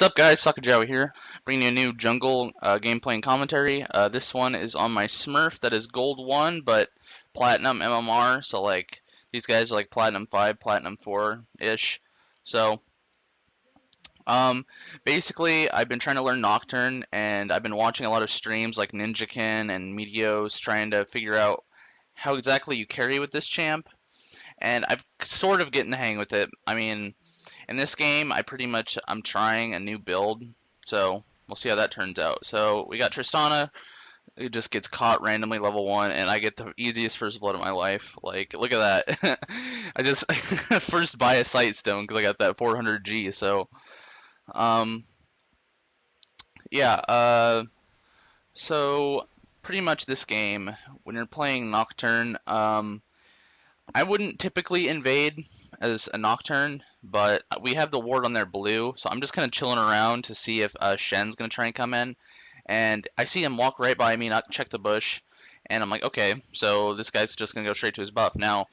What's up, guys? Socajowa here, bringing you a new jungle gameplay and commentary. This one is on my Smurf that is gold 1, but platinum MMR, so like these guys are like platinum 5, platinum 4-ish. So, um, basically, I've been trying to learn Nocturne, and I've been watching a lot of streams like ninjakin and Meteos, trying to figure out how exactly you carry with this champ, and I've sort of getting the hang with it. I mean, in this game, I'm trying a new build, so we'll see how that turns out. So we got Tristana, who just gets caught randomly level 1, and I get the easiest first blood of my life. Like, look at that. I just first buy a sight stone because I got that 400G. So, um, yeah. So pretty much this game, when you're playing Nocturne, I wouldn't typically invade as a Nocturne, but we have the ward on their blue, so I'm just kind of chilling around to see if Shen's going to try and come in. And I see him walk right by me, not check the bush, and I'm like, okay, so this guy's just going to go straight to his buff. Now,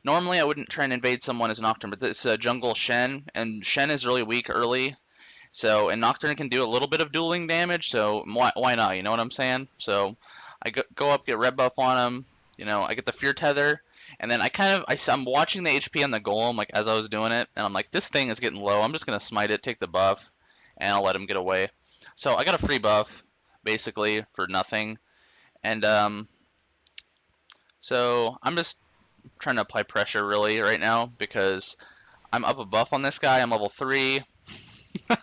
normally I wouldn't try and invade someone as Nocturne, but this is a jungle Shen, and Shen is really weak early, and Nocturne can do a little bit of dueling damage, so why not, you know what I'm saying? So I go up, get red buff on him, I get the fear tether, and then I'm watching the HP on the golem like as I was doing it, and I'm like, this thing is getting low. I'm just gonna smite it, take the buff, and I'll let him get away. So I got a free buff basically for nothing, and so I'm just trying to apply pressure really right now because I'm up a buff on this guy. I'm level 3.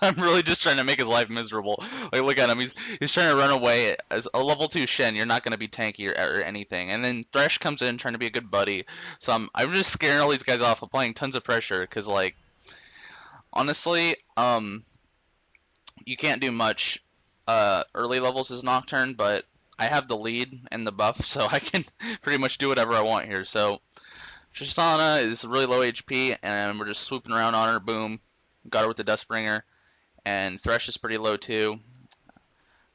I'm really just trying to make his life miserable. Like, look at him. He's trying to run away. As a level 2 Shen, you're not going to be tanky or anything. And then Thresh comes in trying to be a good buddy. So I'm just scaring all these guys off, applying tons of pressure. Because, like, honestly, you can't do much early levels as Nocturne, but I have the lead and the buff, so I can pretty much do whatever I want here. So Tristana is really low HP, and we're just swooping around on her. Boom. Got her with the Dustbringer. And Thresh is pretty low too.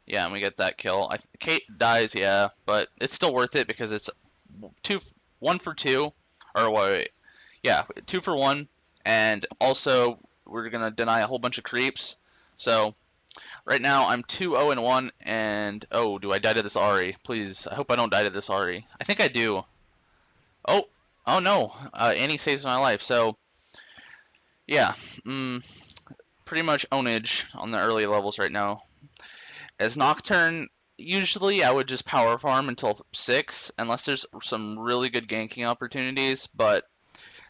Yeah, and we get that kill. Kate dies, yeah, but it's still worth it because it's 1 for 2, or wait, yeah, 2 for 1, and also we're gonna deny a whole bunch of creeps. So right now I'm 2-0-1, and oh, do I die to this Ahri? Please, I hope I don't die to this Ahri. I think I do. Oh, oh no, Annie saves my life. So yeah, pretty much ownage on the early levels right now. As Nocturne, usually I would just power farm until 6, unless there's some really good ganking opportunities, but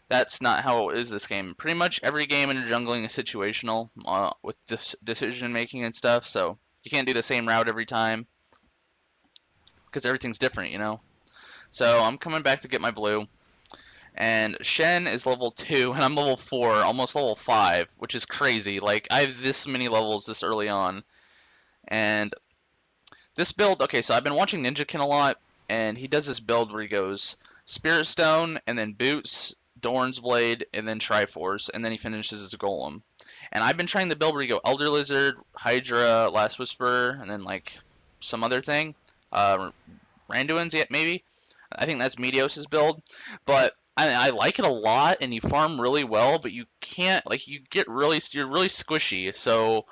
that's not how it is this game. Pretty much every game in jungling is situational with decision making and stuff, so you can't do the same route every time because everything's different. So I'm coming back to get my blue, and Shen is level 2, and I'm level 4, almost level 5, which is crazy. Like, I have this many levels this early on. And this build, okay, so I've been watching ninjakin a lot, and he does this build where he goes Spirit Stone, and then Boots, Dorn's Blade, and then Triforce, and then he finishes his Golem. And I've been trying the build where you go Elder Lizard, Hydra, Last Whisper, and then like some other thing. Randuins, yeah, maybe. I think that's Meteos' build. But I like it a lot, and you farm really well, but you can't, like, you're really squishy, so.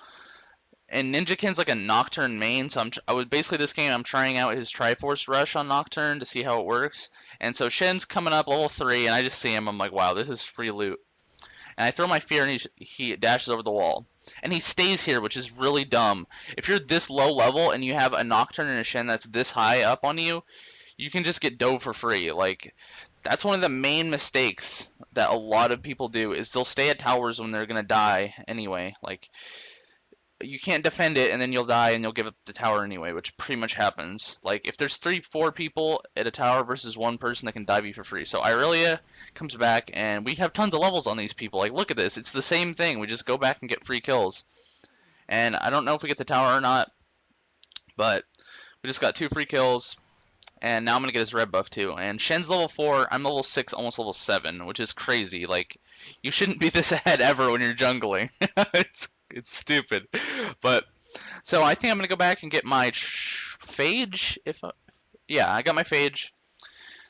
And ninjakin's like a Nocturne main, so basically this game I'm trying out his Triforce rush on Nocturne to see how it works. And so Shen's coming up level 3, and I just see him. I'm like, wow, this is free loot. And I throw my fear, and he dashes over the wall. And he stays here, which is really dumb. If you're this low level and you have a Nocturne and a Shen that's this high up on you, you can just get dove for free. Like, that's one of the main mistakes that a lot of people do, is they'll stay at towers when they're gonna die anyway. Like, you can't defend it, and then you'll die and you'll give up the tower anyway, which pretty much happens. Like, if there's 4 people at a tower versus 1 person that can dive you for free. So Irelia comes back, and we have tons of levels on these people. Like, look at this. It's the same thing. We just go back and get free kills. And I don't know if we get the tower or not, but we just got 2 free kills. And now I'm going to get his red buff too. And Shen's level 4, I'm level 6, almost level 7, which is crazy. Like, you shouldn't be this ahead ever when you're jungling. It's stupid. But so I think I'm gonna go back and get my phage. Yeah, I got my phage.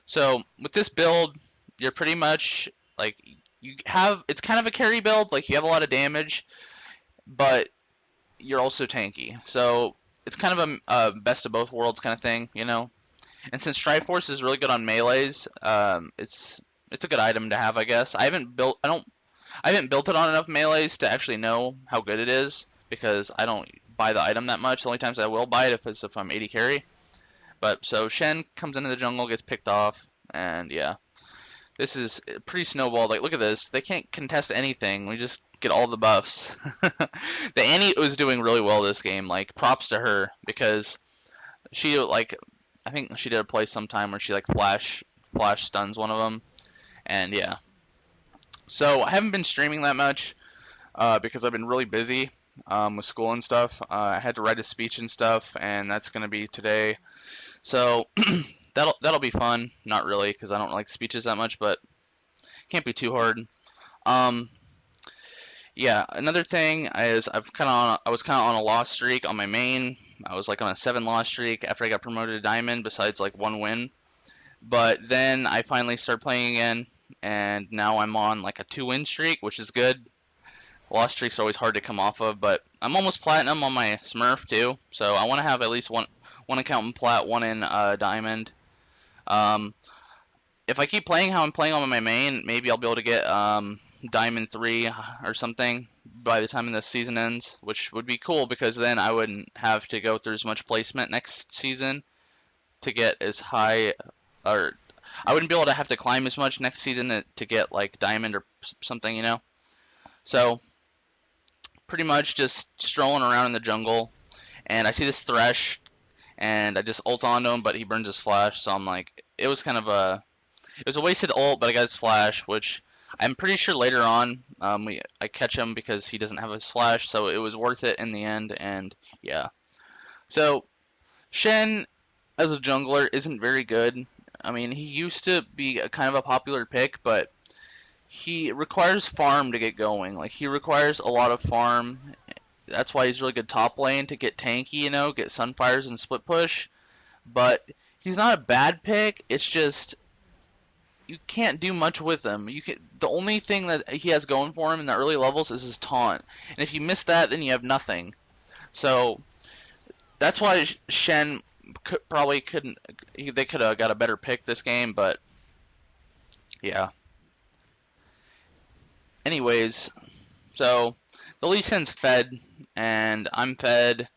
So with this build, you're pretty much like it's kind of a carry build. Like, you have a lot of damage, but you're also tanky. So it's kind of a best of both worlds kind of thing, you know. And since Triforce is really good on melees, it's a good item to have, I guess. I haven't built it on enough melees to actually know how good it is because I don't buy the item that much. The only times I will buy it is if I'm 80 carry. But so Shen comes into the jungle, gets picked off, and yeah. This is pretty snowballed. Like, look at this. They can't contest anything. We just get all the buffs. The Annie was doing really well this game. Like, props to her because she like, I think she did a play sometime where she like flash stuns one of them, and yeah. So I haven't been streaming that much because I've been really busy with school and stuff. I had to write a speech and stuff, and that's gonna be today. So that'll be fun. Not really, because I don't like speeches that much, but can't be too hard. Um, yeah. Another thing is I was kind of on a loss streak on my main. I was like on a 7 loss streak after I got promoted to diamond, besides like 1 win. But then I finally started playing again, and now I'm on like a 2 win streak, which is good. Loss streaks are always hard to come off of, but I'm almost platinum on my Smurf too, so I want to have at least one account in plat, one in diamond. Um, if I keep playing how I'm playing on my main, maybe I'll be able to get diamond 3 or something by the time the season ends, which would be cool because then I wouldn't have to go through as much placement next season to get as high, or I wouldn't be able to have to climb as much next season to get like diamond or something, you know. So pretty much just strolling around in the jungle, and I see this Thresh, and I just ult onto him, but he burns his flash, so I'm like, it was a wasted ult, but I got his flash, which I'm pretty sure later on I catch him because he doesn't have his flash, so it was worth it in the end, and yeah. So Shen as a jungler isn't very good. I mean, he used to be a kind of a popular pick, but he requires farm to get going. Like, he requires a lot of farm. That's why he's really good top lane to get tanky, you know, get sunfires and split push. But he's not a bad pick. It's just you can't do much with him. The only thing that he has going for him in the early levels is his taunt, and if you miss that, then you have nothing. So that's why Shen probably couldn't. They could have got a better pick this game, but yeah. Anyways, so the Lee Sin's fed, and I'm fed.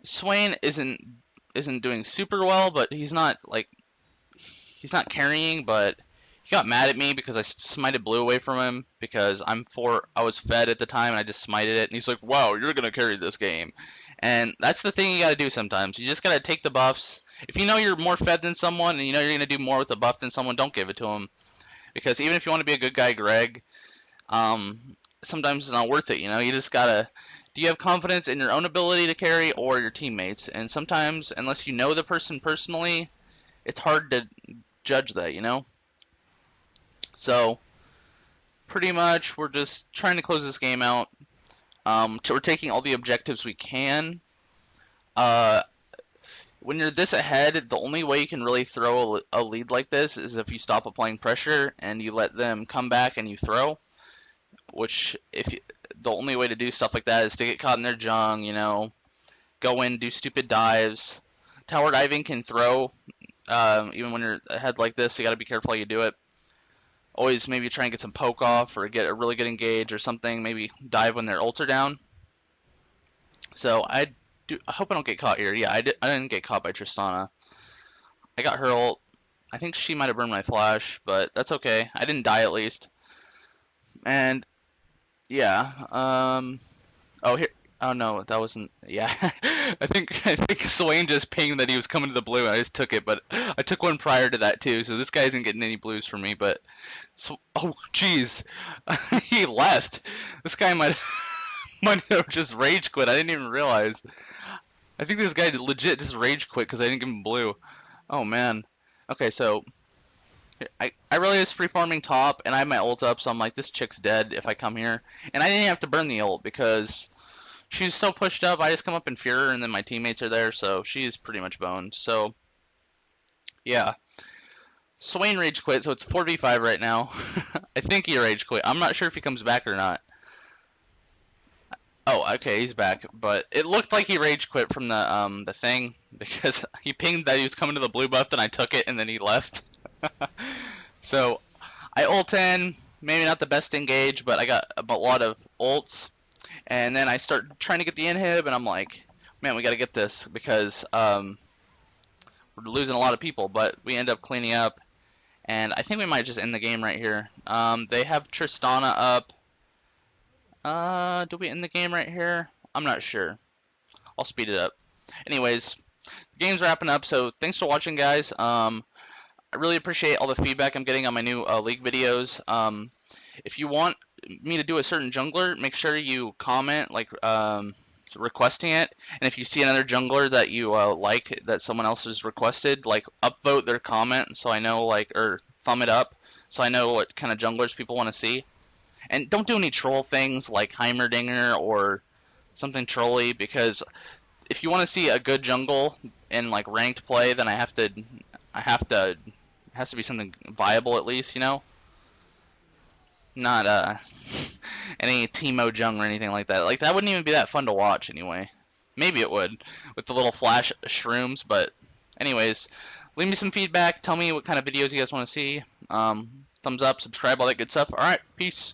Swain isn't doing super well, but he's not carrying, but he got mad at me because I smited blue away from him because I was fed at the time and I just smited it, and he's like, "Wow, you're gonna carry this game," and that's the thing you gotta do sometimes. You just gotta take the buffs. If you know you're more fed than someone and you know you're gonna do more with the buff than someone, don't give it to him, because even if you want to be a good guy, Greg, sometimes it's not worth it. You know, you just gotta. Do you have confidence in your own ability to carry or your teammates? And sometimes, unless you know the person personally, it's hard to judge that, you know? So, pretty much, we're just trying to close this game out. We're taking all the objectives we can. When you're this ahead, the only way you can really throw a lead like this is if you stop applying pressure and you let them come back and you throw. Which, the only way to do stuff like that is to get caught in their jung, you know, go in, do stupid dives. Tower diving can throw, even when you're ahead like this, you gotta be careful how you do it. Always maybe try and get some poke off or get a really good engage or something. Maybe dive when their ults are down. So I hope I don't get caught here. Yeah, I didn't get caught by Tristana. I got her ult. I think she might have burned my flash, but that's okay. I didn't die at least. And yeah, oh here, oh no, that wasn't, yeah. I think Swain just pinged that he was coming to the blue, and I just took it, but I took one prior to that too, so this guy isn't getting any blues from me, but, oh jeez, he left. This guy might have just rage quit, I didn't even realize. I think this guy legit just rage quit because I didn't give him blue. Oh man. Okay, so I really was free farming top, and I have my ult up, so I'm like, this chick's dead if I come here. And I didn't have to burn the ult because she's so pushed up. I just come up in Fury, and then my teammates are there, so she's pretty much boned. So yeah, Swain rage quit, so it's 4v5 right now. I think he rage quit. I'm not sure if he comes back or not. Oh, okay, he's back. But it looked like he rage quit from the thing because he pinged that he was coming to the blue buff, and I took it, and then he left. So I ult in, maybe not the best engage, but I got a lot of ults, and then I start trying to get the inhib, and I'm like, man, we got to get this because we're losing a lot of people, but we end up cleaning up, and I think we might just end the game right here. They have Tristana up. Do we end the game right here? I'm not sure. I'll speed it up. Anyways, the game's wrapping up, so thanks for watching, guys. I really appreciate all the feedback I'm getting on my new League videos. If you want me to do a certain jungler, make sure you comment, like, requesting it. And if you see another jungler that you like that someone else has requested, like, upvote their comment so I know, like, or thumb it up so I know what kind of junglers people want to see. And don't do any troll things like Heimerdinger or something trolly, because if you want to see a good jungle in like ranked play, then it has to be something viable at least, you know? Not any Teemo Jung or anything like that. Like that wouldn't even be that fun to watch anyway. Maybe it would with the little flash shrooms, but anyways, leave me some feedback. Tell me what kind of videos you guys want to see. Thumbs up, subscribe, all that good stuff. All right, peace.